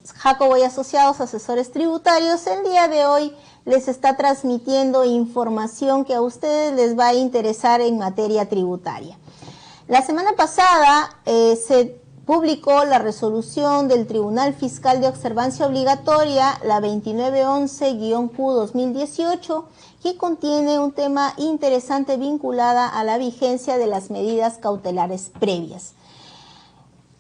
Jacobo y Asociados, asesores tributarios. El día de hoy les está transmitiendo información que a ustedes les va a interesar en materia tributaria. La semana pasada se publicó la resolución del Tribunal Fiscal de Observancia Obligatoria, la 2911-Q-2018, que contiene un tema interesante vinculada a la vigencia de las medidas cautelares previas.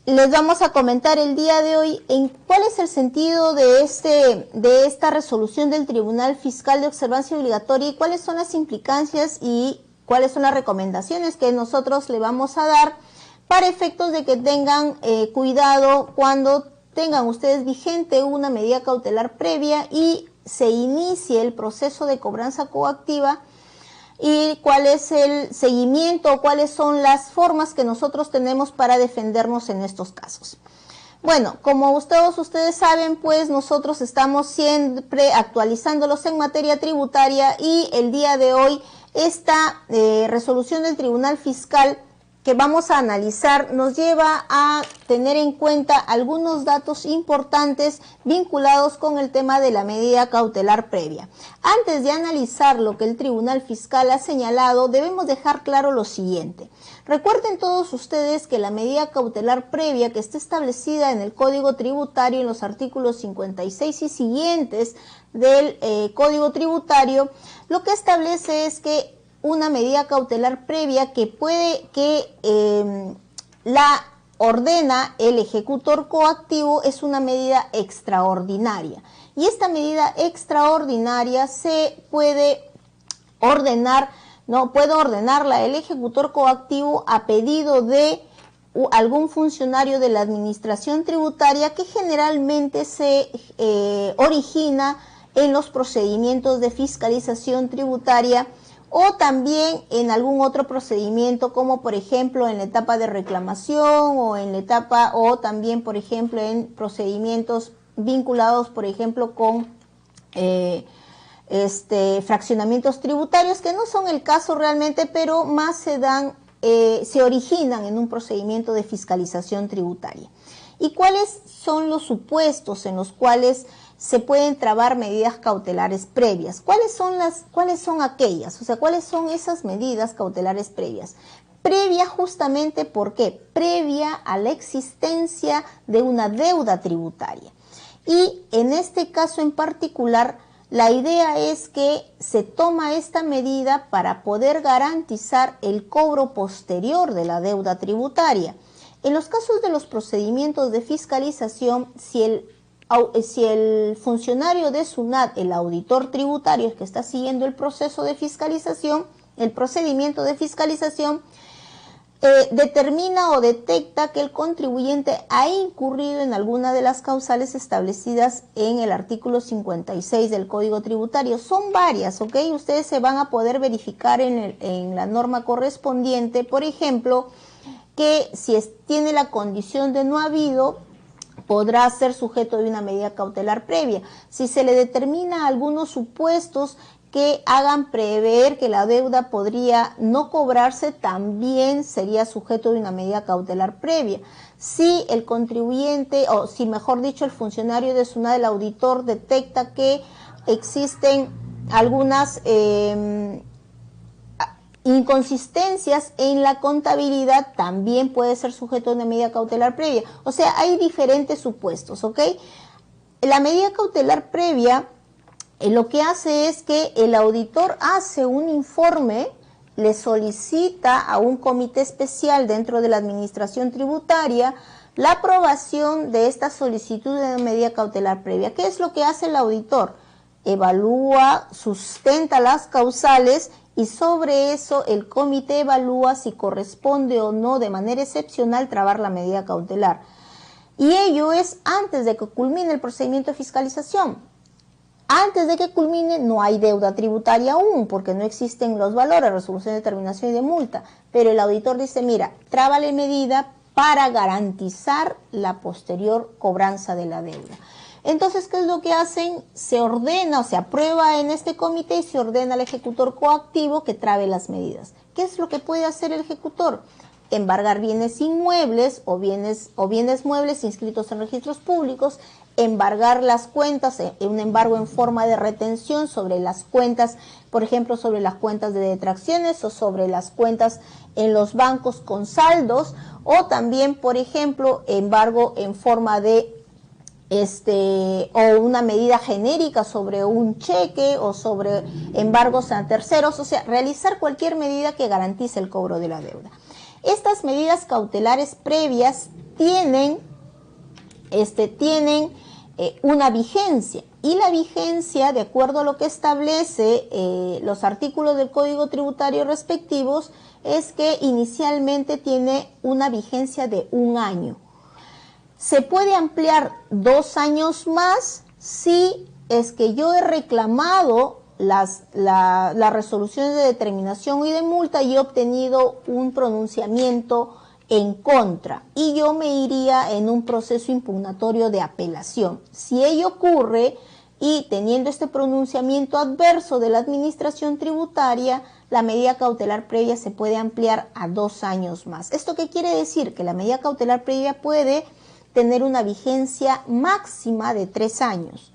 Les vamos a comentar el día de hoy en cuál es el sentido de esta resolución del Tribunal Fiscal de Observancia Obligatoria y cuáles son las implicancias y cuáles son las recomendaciones que nosotros le vamos a dar para efectos de que tengan cuidado cuando tengan ustedes vigente una medida cautelar previa y se inicie el proceso de cobranza coactiva, y cuál es el seguimiento o cuáles son las formas que nosotros tenemos para defendernos en estos casos. Bueno, como todos ustedes saben, pues nosotros estamos siempre actualizándolos en materia tributaria y el día de hoy esta resolución del Tribunal Fiscal que vamos a analizar nos lleva a tener en cuenta algunos datos importantes vinculados con el tema de la medida cautelar previa. Antes de analizar lo que el Tribunal Fiscal ha señalado, debemos dejar claro lo siguiente. Recuerden todos ustedes que la medida cautelar previa que está establecida en el Código Tributario en los artículos 56 y siguientes del Código Tributario, lo que establece es que una medida cautelar previa la ordena el ejecutor coactivo es una medida extraordinaria. Y esta medida extraordinaria se puede ordenar, puede ordenarla el ejecutor coactivo a pedido de algún funcionario de la administración tributaria que generalmente se origina en los procedimientos de fiscalización tributaria o también en algún otro procedimiento, como por ejemplo en la etapa de reclamación o también por ejemplo en procedimientos vinculados por ejemplo con fraccionamientos tributarios, que no son el caso realmente, pero más se originan en un procedimiento de fiscalización tributaria. ¿Y cuáles son los supuestos en los cuales se pueden trabar medidas cautelares previas? ¿Cuáles son aquellas? O sea, ¿cuáles son esas medidas cautelares previas? Previa justamente, ¿por qué? Previa a la existencia de una deuda tributaria. Y en este caso en particular, la idea es que se toma esta medida para poder garantizar el cobro posterior de la deuda tributaria. En los casos de los procedimientos de fiscalización, si el funcionario de SUNAT, el auditor tributario que está siguiendo el proceso de fiscalización, el procedimiento de fiscalización, determina o detecta que el contribuyente ha incurrido en alguna de las causales establecidas en el artículo 56 del Código Tributario. Son varias, ¿ok? Ustedes se van a poder verificar en la norma correspondiente, por ejemplo, que si tiene la condición de no habido, podrá ser sujeto de una medida cautelar previa. Si se le determina algunos supuestos que hagan prever que la deuda podría no cobrarse, también sería sujeto de una medida cautelar previa. Si el contribuyente, o si mejor dicho el funcionario de SUNAT, el auditor, detecta que existen algunas inconsistencias en la contabilidad, también puede ser sujeto de una medida cautelar previa. O sea, hay diferentes supuestos, ¿ok? La medida cautelar previa lo que hace es que el auditor hace un informe, le solicita a un comité especial dentro de la administración tributaria la aprobación de esta solicitud de medida cautelar previa. ¿Qué es lo que hace el auditor? Evalúa, sustenta las causales y sobre eso el comité evalúa si corresponde o no de manera excepcional trabar la medida cautelar. Y ello es antes de que culmine el procedimiento de fiscalización. Antes de que culmine no hay deuda tributaria aún, porque no existen los valores, resolución de determinación y de multa. Pero el auditor dice, mira, trábale medida para garantizar la posterior cobranza de la deuda. Entonces, ¿qué es lo que hacen? Se ordena o se aprueba en este comité y se ordena al ejecutor coactivo que trabe las medidas. ¿Qué es lo que puede hacer el ejecutor? embargar bienes inmuebles o bienes muebles inscritos en registros públicos, embargar las cuentas, un embargo en forma de retención sobre las cuentas, por ejemplo, sobre las cuentas de detracciones o sobre las cuentas en los bancos con saldos, o también, por ejemplo, embargo en forma de o una medida genérica sobre un cheque o sobre embargos a terceros, o sea, realizar cualquier medida que garantice el cobro de la deuda. Estas medidas cautelares previas tienen una vigencia, y la vigencia, de acuerdo a lo que establece los artículos del Código Tributario respectivos, es que inicialmente tiene una vigencia de 1 año. Se puede ampliar 2 años más si es que yo he reclamado las resoluciones de determinación y de multa y he obtenido un pronunciamiento en contra, y yo me iría en un proceso impugnatorio de apelación. Si ello ocurre y teniendo este pronunciamiento adverso de la administración tributaria, la medida cautelar previa se puede ampliar a 2 años más. ¿Esto qué quiere decir? Que la medida cautelar previa puede tener una vigencia máxima de 3 años.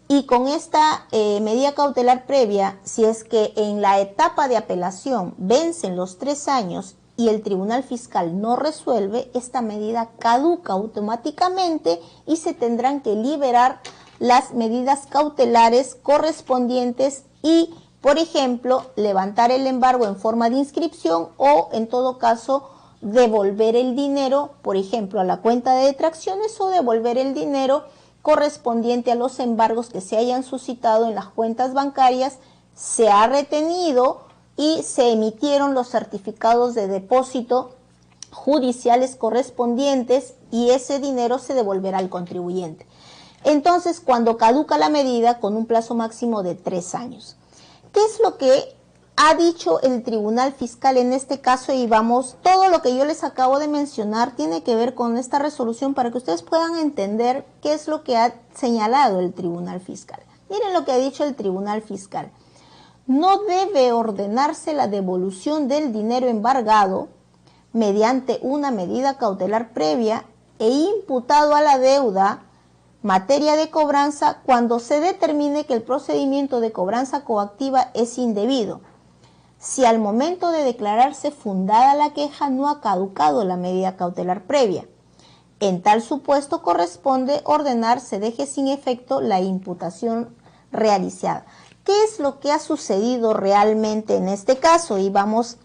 Y con esta medida cautelar previa, si es que en la etapa de apelación vencen los 3 años y el Tribunal Fiscal no resuelve, esta medida caduca automáticamente y se tendrán que liberar las medidas cautelares correspondientes y, por ejemplo, levantar el embargo en forma de inscripción o, en todo caso, devolver el dinero, por ejemplo, a la cuenta de detracciones, o devolver el dinero correspondiente a los embargos que se hayan suscitado en las cuentas bancarias. Se ha retenido y se emitieron los certificados de depósito judiciales correspondientes y ese dinero se devolverá al contribuyente. Entonces, cuando caduca la medida, con un plazo máximo de 3 años. ¿Qué es lo que ha dicho el Tribunal Fiscal en este caso? Y vamos, todo lo que yo les acabo de mencionar tiene que ver con esta resolución para que ustedes puedan entender qué es lo que ha señalado el Tribunal Fiscal. Miren lo que ha dicho el Tribunal Fiscal. No debe ordenarse la devolución del dinero embargado mediante una medida cautelar previa e imputado a la deuda materia de cobranza cuando se determine que el procedimiento de cobranza coactiva es indebido, si al momento de declararse fundada la queja no ha caducado la medida cautelar previa. En tal supuesto corresponde ordenar se deje sin efecto la imputación realizada. ¿Qué es lo que ha sucedido realmente en este caso? Y vamos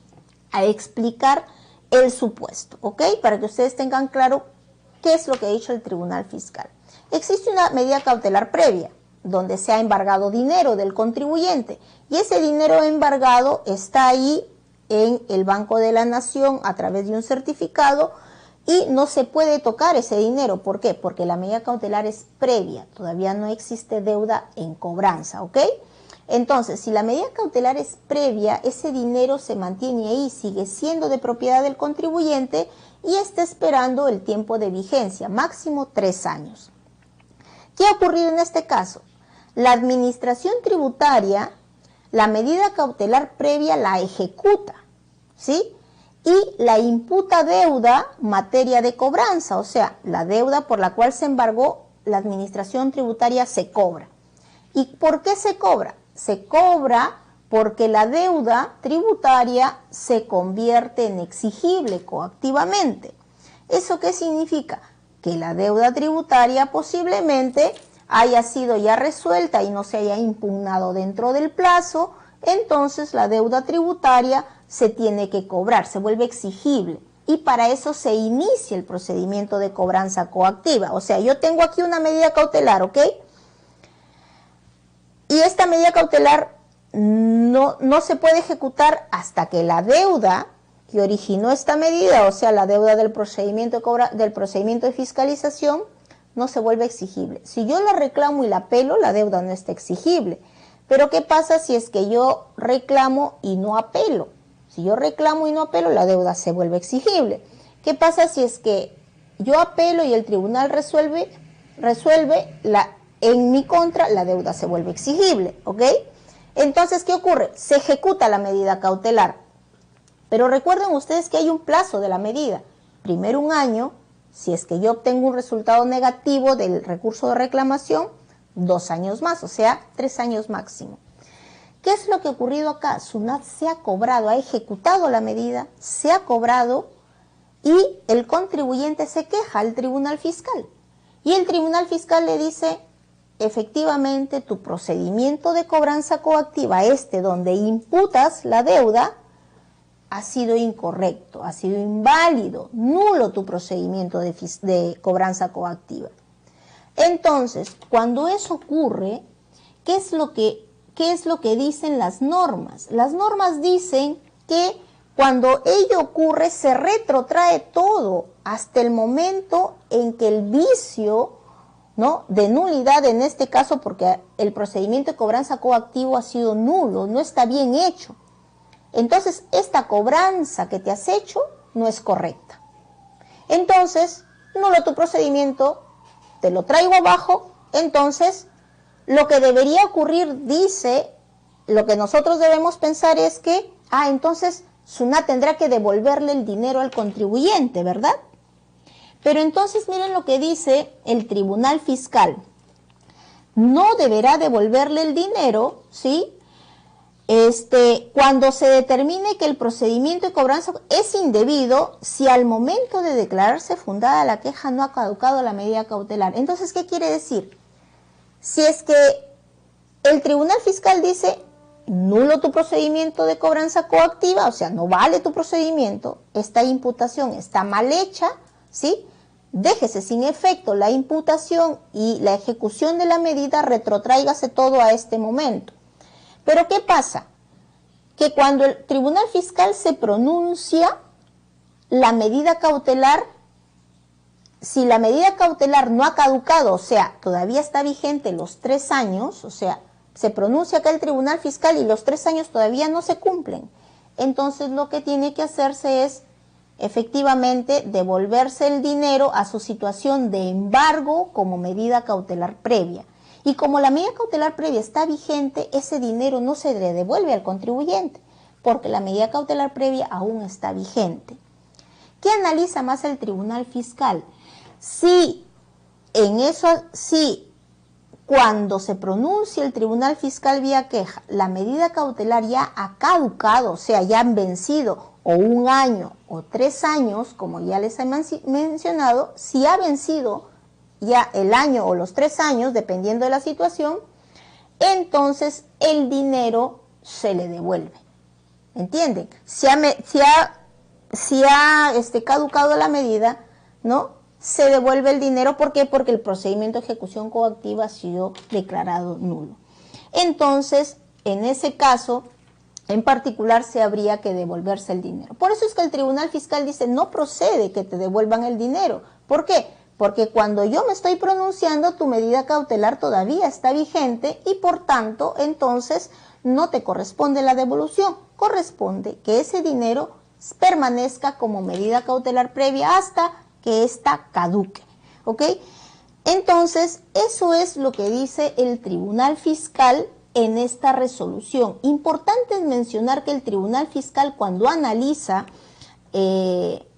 a explicar el supuesto, ¿ok? Para que ustedes tengan claro qué es lo que ha dicho el Tribunal Fiscal. Existe una medida cautelar previa, donde se ha embargado dinero del contribuyente, y ese dinero embargado está ahí en el Banco de la Nación a través de un certificado y no se puede tocar ese dinero. ¿Por qué? Porque la medida cautelar es previa, todavía no existe deuda en cobranza, ¿ok? Entonces, si la medida cautelar es previa, ese dinero se mantiene ahí, sigue siendo de propiedad del contribuyente y está esperando el tiempo de vigencia, máximo 3 años. ¿Qué ha ocurrido en este caso? La administración tributaria, la medida cautelar previa la ejecuta, ¿sí? Y la imputa deuda materia de cobranza, o sea, la deuda por la cual se embargó, la administración tributaria se cobra. ¿Y por qué se cobra? Se cobra porque la deuda tributaria se convierte en exigible coactivamente. ¿Eso qué significa? Que la deuda tributaria posiblemente haya sido ya resuelta y no se haya impugnado dentro del plazo, entonces la deuda tributaria se tiene que cobrar, se vuelve exigible. Y para eso se inicia el procedimiento de cobranza coactiva. O sea, yo tengo aquí una medida cautelar, ¿ok? Y esta medida cautelar no se puede ejecutar hasta que la deuda que originó esta medida, o sea, la deuda del procedimiento de fiscalización, no se vuelve exigible. Si yo la reclamo y la apelo, la deuda no está exigible. Pero ¿qué pasa si es que yo reclamo y no apelo? Si yo reclamo y no apelo, la deuda se vuelve exigible. ¿Qué pasa si es que yo apelo y el tribunal resuelve en mi contra, la deuda se vuelve exigible, ¿ok? Entonces, ¿qué ocurre? Se ejecuta la medida cautelar Pero recuerden ustedes que hay un plazo de la medida. Primero 1 año, si es que yo obtengo un resultado negativo del recurso de reclamación, 2 años más, o sea, 3 años máximo. ¿Qué es lo que ha ocurrido acá? SUNAT se ha cobrado, ha ejecutado la medida, se ha cobrado y el contribuyente se queja al tribunal fiscal. Y el tribunal fiscal le dice, efectivamente, tu procedimiento de cobranza coactiva, donde imputas la deuda, ha sido incorrecto, ha sido inválido, nulo tu procedimiento de cobranza coactiva. Entonces, cuando eso ocurre, ¿qué es lo que dicen las normas? Las normas dicen que cuando ello ocurre se retrotrae todo hasta el momento en que el vicio, ¿no?, de nulidad, en este caso porque el procedimiento de cobranza coactivo ha sido nulo, no está bien hecho. Entonces, esta cobranza que te has hecho no es correcta. Entonces, nulo tu procedimiento, te lo traigo abajo. Entonces, lo que debería ocurrir, dice, lo que nosotros debemos pensar es que, entonces SUNAT tendrá que devolverle el dinero al contribuyente, ¿verdad? Pero entonces miren lo que dice el tribunal fiscal. No deberá devolverle el dinero, ¿sí?, cuando se determine que el procedimiento de cobranza es indebido si al momento de declararse fundada la queja no ha caducado la medida cautelar. Entonces, ¿qué quiere decir? Si es que el tribunal fiscal dice nulo tu procedimiento de cobranza coactiva, o sea, no vale tu procedimiento, esta imputación está mal hecha, ¿sí?, déjese sin efecto la imputación y la ejecución de la medida, retrotráigase todo a este momento. Pero ¿qué pasa? Que cuando el tribunal fiscal se pronuncia, la medida cautelar, si la medida cautelar no ha caducado, o sea, todavía está vigente los 3 años, o sea, se pronuncia acá el tribunal fiscal y los 3 años todavía no se cumplen, entonces lo que tiene que hacerse es, efectivamente, devolverse el dinero a su situación de embargo como medida cautelar previa. Y como la medida cautelar previa está vigente, ese dinero no se le devuelve al contribuyente, porque la medida cautelar previa aún está vigente. ¿Qué analiza más el tribunal fiscal? Si cuando se pronuncia el tribunal fiscal vía queja, la medida cautelar ya ha caducado, o sea, ya han vencido o 1 año o 3 años, como ya les he mencionado, si ha vencido ya el año o los 3 años, dependiendo de la situación, entonces el dinero se le devuelve. ¿Entienden? Si ha caducado la medida, ¿no?, se devuelve el dinero. ¿Por qué? Porque el procedimiento de ejecución coactiva ha sido declarado nulo. Entonces, en ese caso, en particular, se habría que devolverse el dinero. Por eso es que el tribunal fiscal dice, no procede que te devuelvan el dinero. ¿Por qué? Porque cuando yo me estoy pronunciando, tu medida cautelar todavía está vigente y por tanto, entonces, no te corresponde la devolución. Corresponde que ese dinero permanezca como medida cautelar previa hasta que ésta caduque. ¿Ok? Entonces, eso es lo que dice el tribunal fiscal en esta resolución. Importante es mencionar que el tribunal fiscal, cuando analiza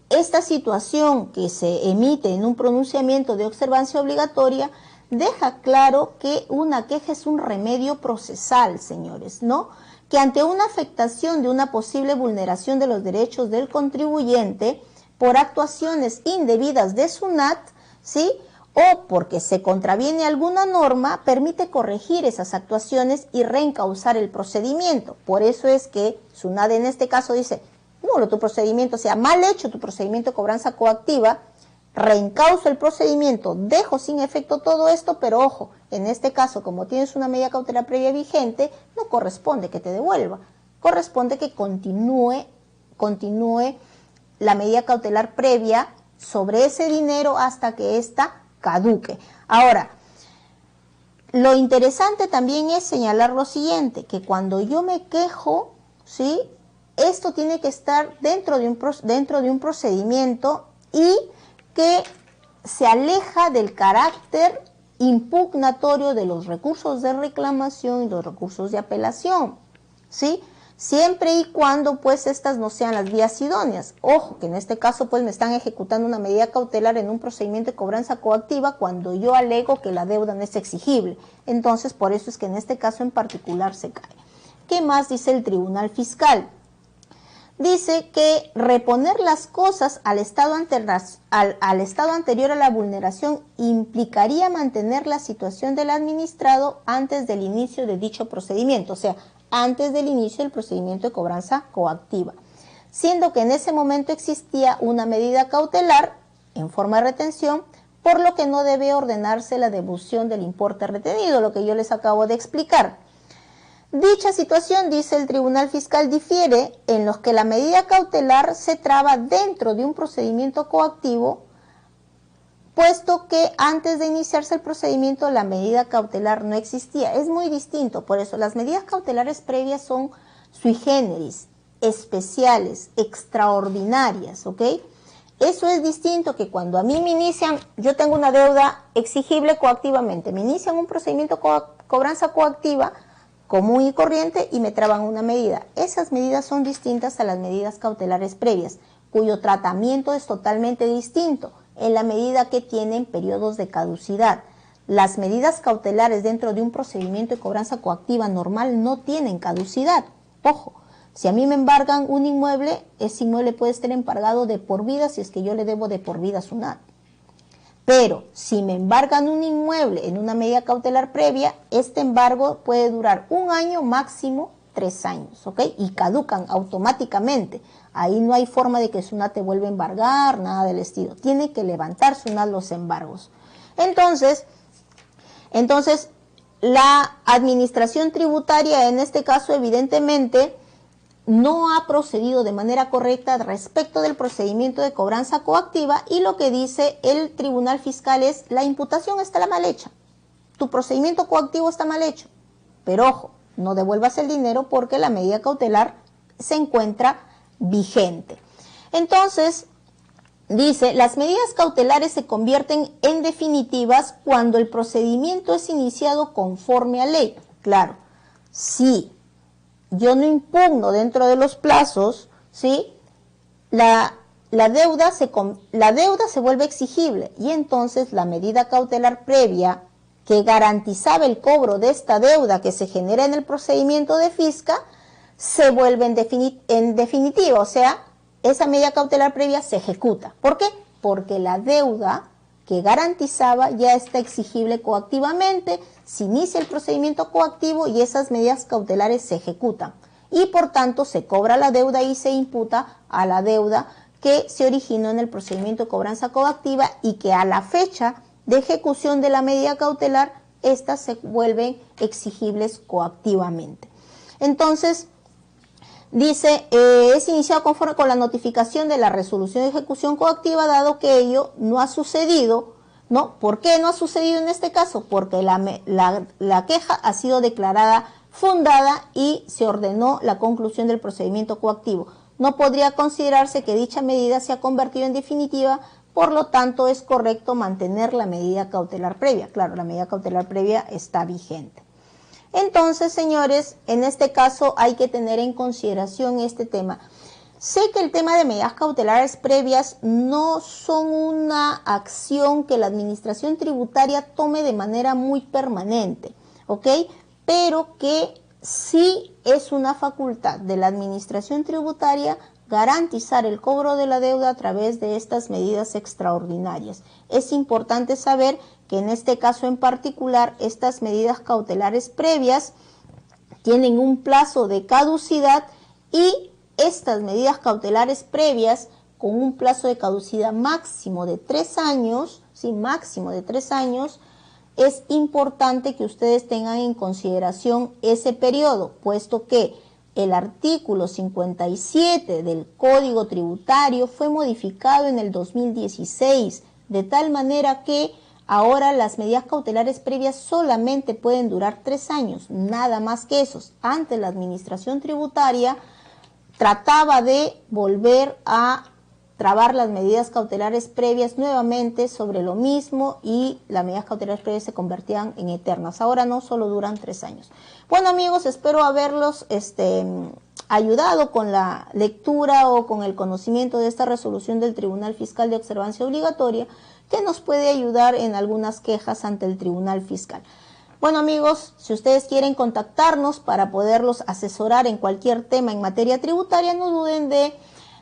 esta situación que se emite en un pronunciamiento de observancia obligatoria, deja claro que una queja es un remedio procesal, señores, ¿no? Que ante una afectación de una posible vulneración de los derechos del contribuyente por actuaciones indebidas de SUNAT, ¿sí?, o porque se contraviene alguna norma, permite corregir esas actuaciones y reencauzar el procedimiento. Por eso es que SUNAT en este caso dice, nulo tu procedimiento, o sea, mal hecho tu procedimiento de cobranza coactiva, reencauzo el procedimiento, dejo sin efecto todo esto, pero ojo, en este caso, como tienes una medida cautelar previa vigente, no corresponde que te devuelva, corresponde que continúe la medida cautelar previa sobre ese dinero hasta que ésta caduque. Ahora, lo interesante también es señalar lo siguiente, que cuando yo me quejo, ¿sí?, esto tiene que estar dentro de un procedimiento y que se aleja del carácter impugnatorio de los recursos de reclamación y los recursos de apelación, ¿sí? siempre y cuando pues estas no sean las vías idóneas. Ojo, que en este caso pues me están ejecutando una medida cautelar en un procedimiento de cobranza coactiva cuando yo alego que la deuda no es exigible. Entonces, por eso es que en este caso en particular se cae. ¿Qué más dice el Tribunal Fiscal? Dice que reponer las cosas al estado anterior a la vulneración implicaría mantener la situación del administrado antes del inicio de dicho procedimiento, o sea, antes del inicio del procedimiento de cobranza coactiva, siendo que en ese momento existía una medida cautelar en forma de retención, por lo que no debe ordenarse la devolución del importe retenido, lo que yo les acabo de explicar. Dicha situación, dice el Tribunal Fiscal, difiere en los que la medida cautelar se traba dentro de un procedimiento coactivo, puesto que antes de iniciarse el procedimiento la medida cautelar no existía. Es muy distinto, por eso las medidas cautelares previas son sui generis, especiales, extraordinarias, ¿ok? Eso es distinto que cuando a mí me inician, yo tengo una deuda exigible coactivamente, me inician un procedimiento cobranza coactiva común y corriente y me traban una medida. Esas medidas son distintas a las medidas cautelares previas, cuyo tratamiento es totalmente distinto en la medida que tienen periodos de caducidad. Las medidas cautelares dentro de un procedimiento de cobranza coactiva normal no tienen caducidad. Ojo, si a mí me embargan un inmueble, ese inmueble puede estar embargado de por vida si es que yo le debo de por vida a SUNAT. Pero si me embargan un inmueble en una medida cautelar previa, este embargo puede durar 1 año, máximo 3 años, ¿ok? Y caducan automáticamente. Ahí no hay forma de que SUNAT te vuelva a embargar, nada del estilo. Tiene que levantar SUNAT los embargos. Entonces, la administración tributaria, en este caso, evidentemente, no ha procedido de manera correcta respecto del procedimiento de cobranza coactiva, y lo que dice el Tribunal Fiscal es: la imputación está mal hecha, tu procedimiento coactivo está mal hecho, pero ojo, no devuelvas el dinero porque la medida cautelar se encuentra vigente. Entonces, dice, las medidas cautelares se convierten en definitivas cuando el procedimiento es iniciado conforme a ley. Claro, sí. Yo no impugno dentro de los plazos, ¿sí? La deuda se vuelve exigible, y entonces la medida cautelar previa que garantizaba el cobro de esta deuda que se genera en el procedimiento de fisca se vuelve en definitiva, o sea, esa medida cautelar previa se ejecuta. ¿Por qué? Porque la deuda que garantizaba ya está exigible coactivamente, se inicia el procedimiento coactivo y esas medidas cautelares se ejecutan. Y por tanto se cobra la deuda y se imputa a la deuda que se originó en el procedimiento de cobranza coactiva, y que a la fecha de ejecución de la medida cautelar, estas se vuelven exigibles coactivamente. Entonces, dice, es iniciado conforme con la notificación de la resolución de ejecución coactiva, dado que ello no ha sucedido, ¿no? ¿Por qué no ha sucedido en este caso? Porque la queja ha sido declarada fundada y se ordenó la conclusión del procedimiento coactivo. No podría considerarse que dicha medida se ha convertido en definitiva, por lo tanto es correcto mantener la medida cautelar previa. Claro, la medida cautelar previa está vigente. Entonces, señores, en este caso hay que tener en consideración este tema. Sé que el tema de medidas cautelares previas no son una acción que la administración tributaria tome de manera muy permanente, ¿ok? Pero que sí es una facultad de la administración tributaria garantizar el cobro de la deuda a través de estas medidas extraordinarias. Es importante saber que en este caso en particular, estas medidas cautelares previas tienen un plazo de caducidad, y estas medidas cautelares previas con un plazo de caducidad máximo de 3 años, sí, máximo de 3 años, es importante que ustedes tengan en consideración ese periodo, puesto que el artículo 57 del Código Tributario fue modificado en el 2016, de tal manera que ahora las medidas cautelares previas solamente pueden durar 3 años, nada más que esos. Antes la administración tributaria trataba de volver a trabar las medidas cautelares previas nuevamente sobre lo mismo, y las medidas cautelares previas se convertían en eternas. Ahora no, solo duran 3 años. Bueno, amigos, espero haberlos ayudado con la lectura o con el conocimiento de esta resolución del Tribunal Fiscal de Observancia Obligatoria, que nos puede ayudar en algunas quejas ante el Tribunal Fiscal. Bueno amigos, si ustedes quieren contactarnos para poderlos asesorar en cualquier tema en materia tributaria, no duden de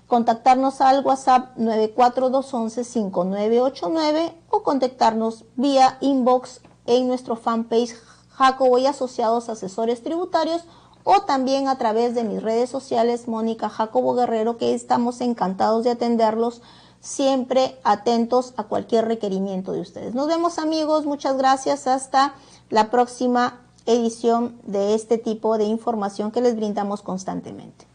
contactarnos al WhatsApp 94211-5989 o contactarnos vía inbox en nuestro fanpage Jacobo y Asociados Asesores Tributarios, o también a través de mis redes sociales Mónica Jacobo Guerrero, que estamos encantados de atenderlos, siempre atentos a cualquier requerimiento de ustedes. Nos vemos amigos, muchas gracias, hasta la próxima edición de este tipo de información que les brindamos constantemente.